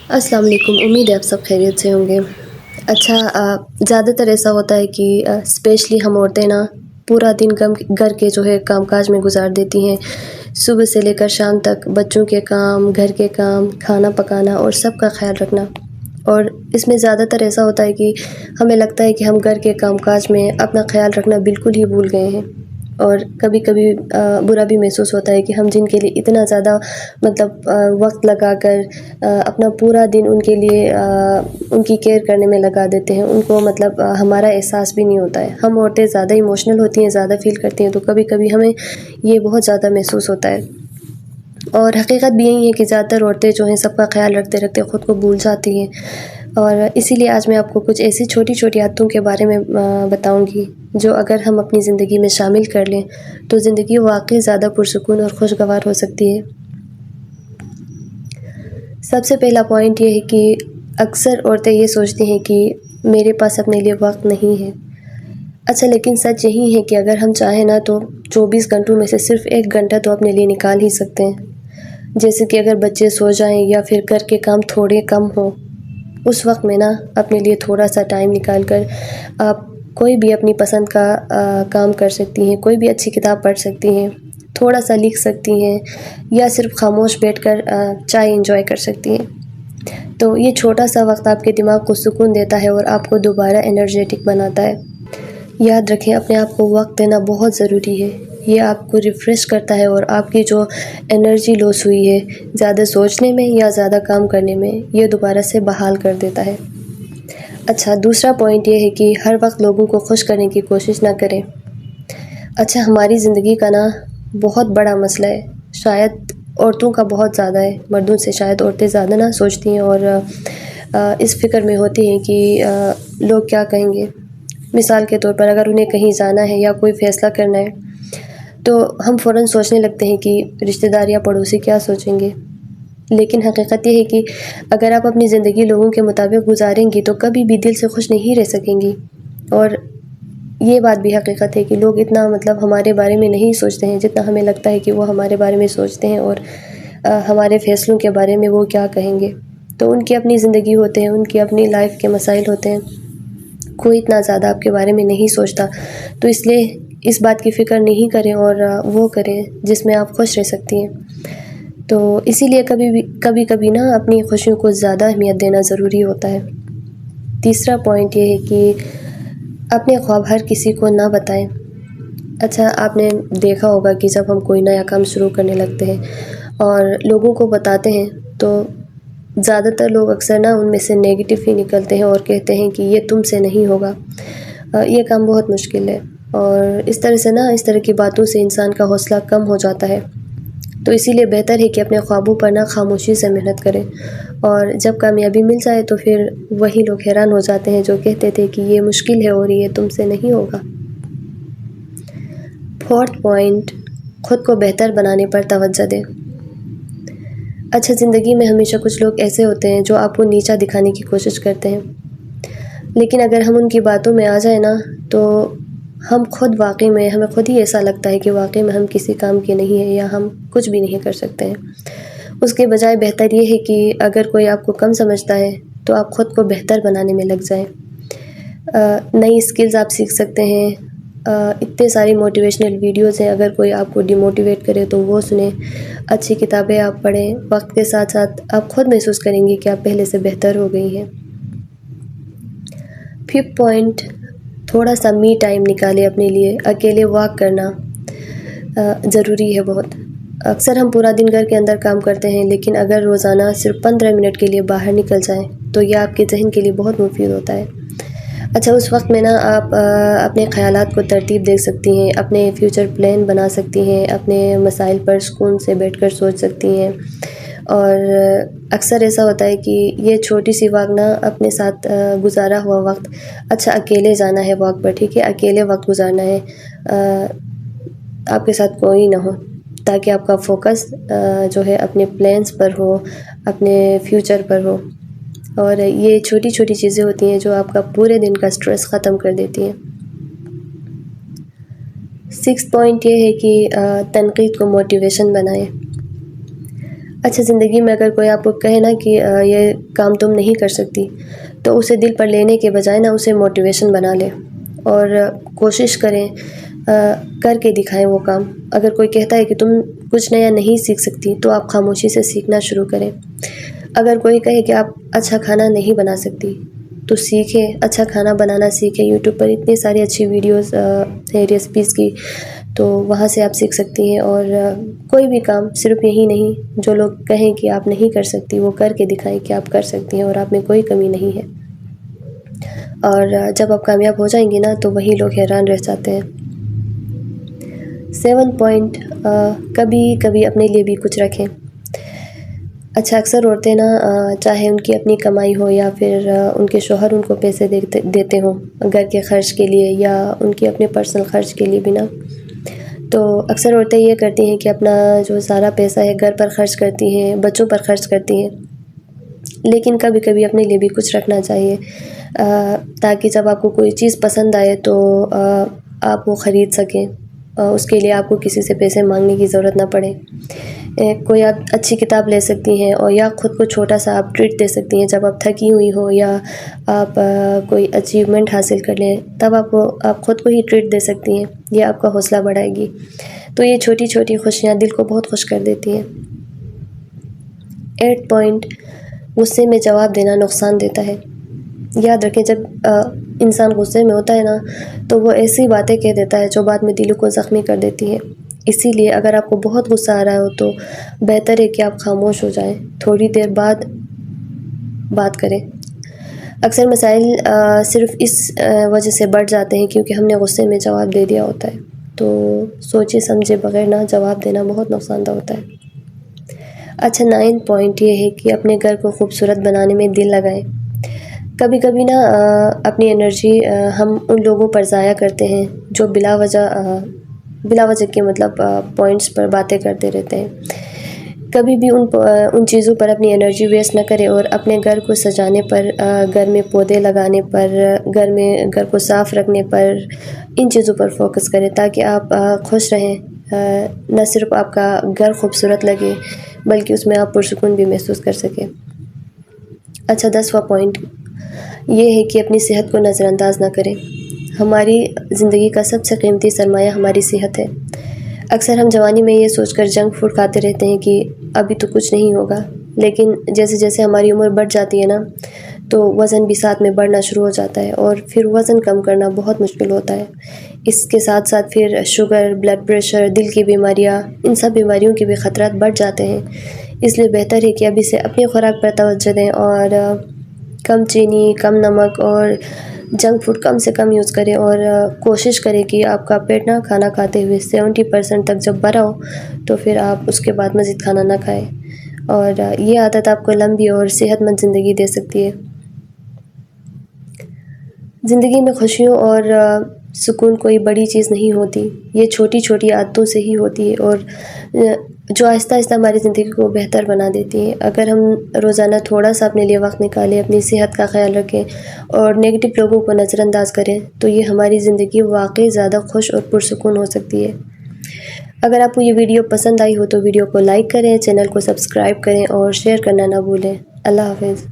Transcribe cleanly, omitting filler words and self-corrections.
السلام علیکم، امید ہے آپ سب خیریت سے ہوں گے۔ اچھا، زیادہ تر ایسا ہوتا ہے کہ اسپیشلی ہم عورتیں نا پورا دن گھر کے جو ہے کام کاج میں گزار دیتی ہیں، صبح سے لے کر شام تک بچوں کے کام، گھر کے کام، کھانا پکانا اور سب کا خیال رکھنا۔ اور اس میں زیادہ تر ایسا ہوتا ہے کہ ہمیں لگتا ہے کہ ہم گھر کے کام کاج میں اپنا خیال رکھنا بالکل ہی بھول گئے ہیں، اور کبھی کبھی برا بھی محسوس ہوتا ہے کہ ہم جن کے لیے اتنا زیادہ وقت لگا کر اپنا پورا دن ان کے لیے ان کی کیئر کرنے میں لگا دیتے ہیں، ان کو ہمارا احساس بھی نہیں ہوتا ہے۔ ہم عورتیں زیادہ ایموشنل ہوتی ہیں، زیادہ فیل کرتی ہیں، تو کبھی کبھی ہمیں یہ بہت زیادہ محسوس ہوتا ہے۔ اور حقیقت بھی یہی ہے کہ زیادہ تر عورتیں جو ہیں سب کا خیال رکھتے رکھتے خود کو بھول جاتی ہیں، اور اسی لیے آج میں آپ کو کچھ ایسی چھوٹی چھوٹی عادتوں کے بارے میں بتاؤں گی جو اگر ہم اپنی زندگی میں شامل کر لیں تو زندگی واقعی زیادہ پرسکون اور خوشگوار ہو سکتی ہے۔ سب سے پہلا پوائنٹ یہ ہے کہ اکثر عورتیں یہ سوچتی ہیں کہ میرے پاس اپنے لیے وقت نہیں ہے۔ اچھا، لیکن سچ یہی ہے کہ اگر ہم چاہیں نا تو 24 گھنٹوں میں سے صرف 1 گھنٹہ تو اپنے لیے نکال ہی سکتے ہیں۔ جیسے کہ اگر بچے سو جائیں یا پھر گھر کے کام تھوڑے کم ہوں، اس وقت میں نا اپنے لیے تھوڑا سا ٹائم نکال کر آپ کوئی بھی اپنی پسند کا کام کر سکتی ہیں، کوئی بھی اچھی کتاب پڑھ سکتی ہیں، تھوڑا سا لکھ سکتی ہیں، یا صرف خاموش بیٹھ کر چائے انجوائے کر سکتی ہیں۔ تو یہ چھوٹا سا وقت آپ کے دماغ کو سکون دیتا ہے اور آپ کو دوبارہ انرجیٹک بناتا ہے۔ یاد رکھیں، اپنے آپ کو وقت دینا بہت ضروری ہے۔ یہ آپ کو ریفریش کرتا ہے اور آپ کی جو انرجی لاس ہوئی ہے زیادہ سوچنے میں یا زیادہ کام کرنے میں، یہ دوبارہ سے بحال کر دیتا ہے۔ اچھا، دوسرا پوائنٹ یہ ہے کہ ہر وقت لوگوں کو خوش کرنے کی کوشش نہ کریں۔ اچھا، ہماری زندگی کا نا بہت بڑا مسئلہ ہے، شاید عورتوں کا بہت زیادہ ہے، مردوں سے شاید عورتیں زیادہ نہ سوچتی ہیں اور اس فکر میں ہوتی ہیں کہ لوگ کیا کہیں گے۔ مثال کے طور پر اگر انہیں کہیں جانا ہے یا کوئی فیصلہ کرنا ہے تو ہم فوراً سوچنے لگتے ہیں کہ رشتہ دار یا پڑوسی کیا سوچیں گے۔ لیکن حقیقت یہ ہے کہ اگر آپ اپنی زندگی لوگوں کے مطابق گزاریں گی تو کبھی بھی دل سے خوش نہیں رہ سکیں گی۔ اور یہ بات بھی حقیقت ہے کہ لوگ اتنا ہمارے بارے میں نہیں سوچتے ہیں جتنا ہمیں لگتا ہے کہ وہ ہمارے بارے میں سوچتے ہیں، اور ہمارے فیصلوں کے بارے میں وہ کیا کہیں گے۔ تو ان کی اپنی زندگی ہوتے ہیں، ان کی اپنی لائف کے مسائل ہوتے ہیں، کوئی اتنا زیادہ آپ کے بارے میں نہیں سوچتا۔ تو اس لیے اس بات کی فکر نہیں کریں اور وہ کریں جس میں آپ خوش رہ سکتی ہیں۔ تو اسی لیے کبھی کبھی نا اپنی خوشیوں کو زیادہ اہمیت دینا ضروری ہوتا ہے۔ تیسرا پوائنٹ یہ ہے کہ اپنے خواب ہر کسی کو نہ بتائیں۔ اچھا، آپ نے دیکھا ہوگا کہ جب ہم کوئی نیا کام شروع کرنے لگتے ہیں اور لوگوں کو بتاتے ہیں تو زیادہ تر لوگ اکثر نا ان میں سے نیگیٹو ہی نکلتے ہیں اور کہتے ہیں کہ یہ تم سے نہیں ہوگا، یہ کام بہت مشکل ہے، اور اس طرح کی باتوں سے انسان کا حوصلہ کم ہو جاتا ہے۔ تو اسی لیے بہتر ہے کہ اپنے خوابوں پر نا خاموشی سے محنت کریں، اور جب کامیابی مل جائے تو پھر وہی لوگ حیران ہو جاتے ہیں جو کہتے تھے کہ یہ مشکل ہے اور یہ تم سے نہیں ہوگا۔ فورتھ پوائنٹ، خود کو بہتر بنانے پر توجہ دیں۔ اچھا، زندگی میں ہمیشہ کچھ لوگ ایسے ہوتے ہیں جو آپ کو نیچا دکھانے کی کوشش کرتے ہیں، لیکن اگر ہم ان کی باتوں میں آ جائیں نا تو ہمیں خود ہی ایسا لگتا ہے کہ واقعی میں ہم کسی کام کے نہیں ہیں یا ہم کچھ بھی نہیں کر سکتے ہیں۔ اس کے بجائے بہتر یہ ہے کہ اگر کوئی آپ کو کم سمجھتا ہے تو آپ خود کو بہتر بنانے میں لگ جائیں۔ نئی اسکلز آپ سیکھ سکتے ہیں، اتنے ساری موٹیویشنل ویڈیوز ہیں، اگر کوئی آپ کو ڈیموٹیویٹ کرے تو وہ سنیں، اچھی کتابیں آپ پڑھیں۔ وقت کے ساتھ ساتھ آپ خود محسوس کریں گی کہ آپ پہلے سے بہتر ہو گئی ہیں۔ ففتھ پوائنٹ، تھوڑا سا می ٹائم نکالے اپنے لیے۔ اکیلے واک کرنا ضروری ہے بہت۔ اکثر ہم پورا دن گھر کے اندر کام کرتے ہیں، لیکن اگر روزانہ صرف 15 منٹ کے لیے باہر نکل جائیں تو یہ آپ کے ذہن کے لیے بہت مفید ہوتا ہے۔ اچھا، اس وقت میں نا آپ اپنے خیالات کو ترتیب دے سکتی ہیں، اپنے فیوچر پلان بنا سکتی ہیں، اپنے مسائل پر سکون سے بیٹھ کر سوچ سکتی ہیں۔ اور اکثر ایسا ہوتا ہے کہ یہ چھوٹی سی واک نا اپنے ساتھ گزارا ہوا وقت، اچھا اکیلے جانا ہے واک پر، ٹھیک ہے، اکیلے وقت گزارنا ہے، آپ کے ساتھ کوئی نہ ہو، تاکہ آپ کا فوکس جو ہے اپنے پلانس پر ہو، اپنے فیوچر پر ہو۔ اور یہ چھوٹی چھوٹی چیزیں ہوتی ہیں جو آپ کا پورے دن کا سٹریس ختم کر دیتی ہیں۔ 6 پوائنٹ یہ ہے کہ تنقید کو موٹیویشن بنائیں۔ اچھا، زندگی میں اگر کوئی آپ کو کہے نا کہ یہ کام تم نہیں کر سکتی، تو اسے دل پر لینے کے بجائے نا اسے موٹیویشن بنا لیں اور کوشش کریں، کر کے دکھائیں وہ کام۔ اگر کوئی کہتا ہے کہ تم کچھ نیا نہیں سیکھ سکتی، تو آپ خاموشی سے سیکھنا شروع کریں۔ اگر کوئی کہے کہ آپ اچھا کھانا نہیں بنا سکتی، تو سیکھیں، اچھا کھانا بنانا سیکھیں۔ یوٹیوب پر اتنی ساری اچھی ویڈیوز ہیں ریسیپیز کی، تو وہاں سے آپ سیکھ سکتی ہیں۔ اور کوئی بھی کام، صرف یہی نہیں، جو لوگ کہیں کہ آپ نہیں کر سکتی، وہ کر کے دکھائیں کہ آپ کر سکتی ہیں اور آپ میں کوئی کمی نہیں ہے۔ اور جب آپ کامیاب ہو جائیں گی نا، تو وہی لوگ حیران رہ جاتے ہیں۔ 7 پوائنٹ، کبھی کبھی اپنے لیے بھی کچھ رکھیں۔ اچھا، اکثر عورتیں نا چاہے ان کی اپنی کمائی ہو یا پھر ان کے شوہر ان کو پیسے دیتے ہوں گھر کے خرچ کے لیے یا ان کے اپنے پرسنل خرچ کے لیے بھی نا، تو اکثر عورتیں یہ کرتی ہیں کہ اپنا جو سارا پیسہ ہے گھر پر خرچ کرتی ہیں، بچوں پر خرچ کرتی ہیں۔ لیکن کبھی کبھی اپنے لیے بھی کچھ رکھنا چاہیے، تاکہ جب آپ کو کوئی چیز پسند آئے تو آپ وہ خرید سکیں، اس کے لیے آپ کو کسی سے پیسے مانگنے کی ضرورت نہ پڑے۔ کوئی آپ اچھی کتاب لے سکتی ہیں، اور یا خود کو چھوٹا سا آپ ٹریٹ دے سکتی ہیں جب آپ تھکی ہوئی ہو، یا آپ کوئی اچیومنٹ حاصل کر لیں، تب آپ خود کو ہی ٹریٹ دے سکتی ہیں۔ یہ آپ کا حوصلہ بڑھائے گی۔ تو یہ چھوٹی چھوٹی خوشیاں دل کو بہت خوش کر دیتی ہیں۔ 8 پوائنٹ، غصے میں جواب دینا نقصان دیتا ہے۔ یاد رکھیں، جب انسان غصے میں ہوتا ہے نا، تو وہ ایسی باتیں کہہ دیتا ہے جو بعد میں دل کو زخمی کر دیتی ہے۔ اسی لیے اگر آپ کو بہت غصہ آ رہا ہو تو بہتر ہے کہ آپ خاموش ہو جائیں، تھوڑی دیر بعد بات کریں۔ اکثر مسائل صرف اس وجہ سے بڑھ جاتے ہیں کیونکہ ہم نے غصے میں جواب دے دیا ہوتا ہے۔ تو سوچے سمجھے بغیر نہ جواب دینا بہت نقصان دہ ہوتا ہے۔ اچھا، 9 پوائنٹ یہ ہے کہ اپنے گھر کو خوبصورت بنانے میں دل لگائیں۔ کبھی کبھی نا اپنی انرجی ہم ان لوگوں پر ضائع کرتے ہیں جو بلا وجہ کے مطلب پوائنٹس پر باتیں کرتے رہتے ہیں۔ کبھی بھی ان چیزوں پر اپنی انرجی ویسٹ نہ کریں، اور اپنے گھر کو سجانے پر، گھر میں پودے لگانے پر، گھر کو صاف رکھنے پر، ان چیزوں پر فوکس کریں تاکہ آپ خوش رہیں۔ نہ صرف آپ کا گھر خوبصورت لگے بلکہ اس میں آپ پرسکون بھی محسوس کر سکیں۔ اچھا، 10واں پوائنٹ یہ ہے کہ اپنی صحت کو نظر انداز نہ کریں۔ ہماری زندگی کا سب سے قیمتی سرمایہ ہماری صحت ہے۔ اکثر ہم جوانی میں یہ سوچ کر جنک فوڈ کھاتے رہتے ہیں کہ ابھی تو کچھ نہیں ہوگا، لیکن جیسے جیسے ہماری عمر بڑھ جاتی ہے نا، تو وزن بھی ساتھ میں بڑھنا شروع ہو جاتا ہے، اور پھر وزن کم کرنا بہت مشکل ہوتا ہے۔ اس کے ساتھ ساتھ پھر شوگر، بلڈ پریشر، دل کی بیماریاں، ان سب بیماریوں کے بھی خطرات بڑھ جاتے ہیں۔ اس لیے بہتر ہے کہ ابھی سے اپنی خوراک پر توجہ دیں، اور کم چینی، کم نمک اور جنک فوڈ کم سے کم یوز کریں، اور کوشش کریں کہ آپ کا پیٹ نہ کھانا کھاتے ہوئے 70% تک جب بھرا ہو تو پھر آپ اس کے بعد مزید کھانا نہ کھائیں۔ اور یہ عادت آپ کو لمبی اور صحت مند زندگی دے سکتی ہے۔ زندگی میں خوشیوں اور سکون کوئی بڑی چیز نہیں ہوتی، یہ چھوٹی چھوٹی عادتوں سے ہی ہوتی ہے، اور جو آہستہ آہستہ ہماری زندگی کو بہتر بنا دیتی ہیں۔ اگر ہم روزانہ تھوڑا سا اپنے لیے وقت نکالیں، اپنی صحت کا خیال رکھیں اور نیگیٹو لوگوں کو نظر انداز کریں، تو یہ ہماری زندگی واقعی زیادہ خوش اور پرسکون ہو سکتی ہے۔ اگر آپ کو یہ ویڈیو پسند آئی ہو تو ویڈیو کو لائک کریں، چینل کو سبسکرائب کریں اور شیئر کرنا نہ بھولیں۔ اللہ حافظ۔